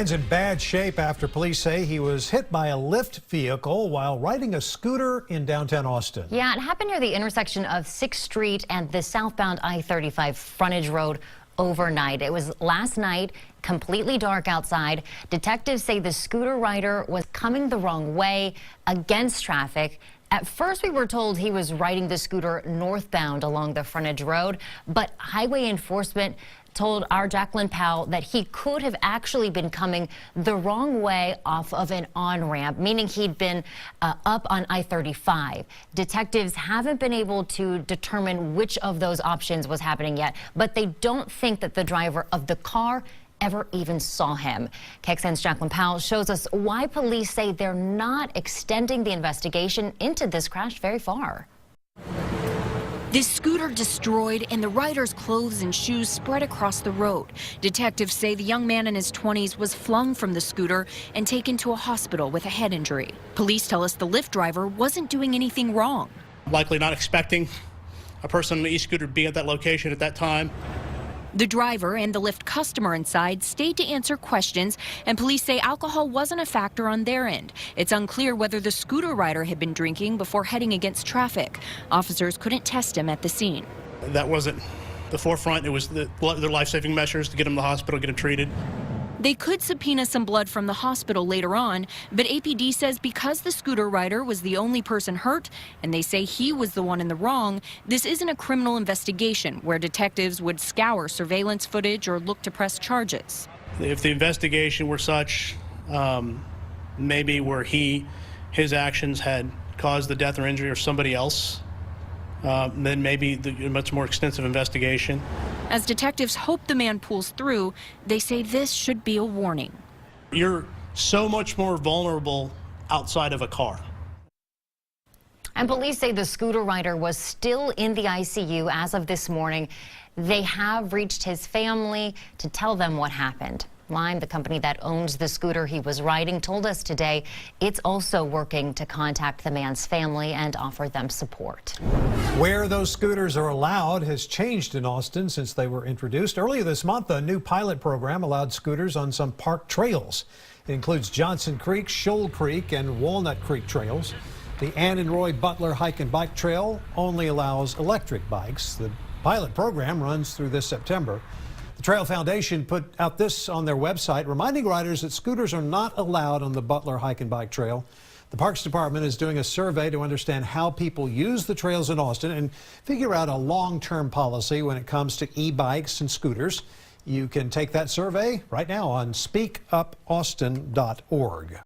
man's in bad shape after police say he was hit by a lift vehicle while riding a scooter in downtown Austin. Yeah, it happened near the intersection of 6th Street and the southbound I-35 frontage road overnight. It was last night, completely dark outside. Detectives say the scooter rider was coming the wrong way against traffic. At first, we were told he was riding the scooter northbound along the frontage road, but highway enforcement told our Jacqueline Powell that he could have actually been coming the wrong way off of an on-ramp, meaning he'd been up on I-35. Detectives haven't been able to determine which of those options was happening yet, but they don't think that the driver of the car ever even saw him. KXAN's Jacqueline Powell shows us why police say they're not extending the investigation into this crash very far. This scooter destroyed and the rider's clothes and shoes spread across the road. Detectives say the young man in his 20s was flung from the scooter and taken to a hospital with a head injury. Police tell us the Lyft driver wasn't doing anything wrong. Likely not expecting a person on the e-scooter to be at that location at that time. The driver and the Lyft customer inside stayed to answer questions, and police say alcohol wasn't a factor on their end. It's unclear whether the scooter rider had been drinking before heading against traffic. Officers couldn't test him at the scene. That wasn't the forefront. It was their life-saving measures to get him to the hospital, get him treated. They could subpoena some blood from the hospital later on, but APD says because the scooter rider was the only person hurt and they say he was the one in the wrong, this isn't a criminal investigation where detectives would scour surveillance footage or look to press charges. If the investigation were such, maybe where his actions had caused the death or injury of somebody else, then maybe a much more extensive investigation. As detectives hope the man pulls through, they say this should be a warning. You're so much more vulnerable outside of a car. And police say the scooter rider was still in the ICU as of this morning. They have reached his family to tell them what happened. Lime, the company that owns the scooter he was riding, told us today it's also working to contact the man's family and offer them support. Where those scooters are allowed has changed in Austin since they were introduced. Earlier this month, a new pilot program allowed scooters on some park trails. It includes Johnson Creek, Shoal Creek, and Walnut Creek trails. The Ann and Roy Butler Hike and Bike Trail only allows electric bikes. The pilot program runs through this September. The Trail Foundation put out this on their website, reminding riders that scooters are not allowed on the Butler Hike and Bike Trail. The Parks Department is doing a survey to understand how people use the trails in Austin and figure out a long-term policy when it comes to e-bikes and scooters. You can take that survey right now on speakupaustin.org.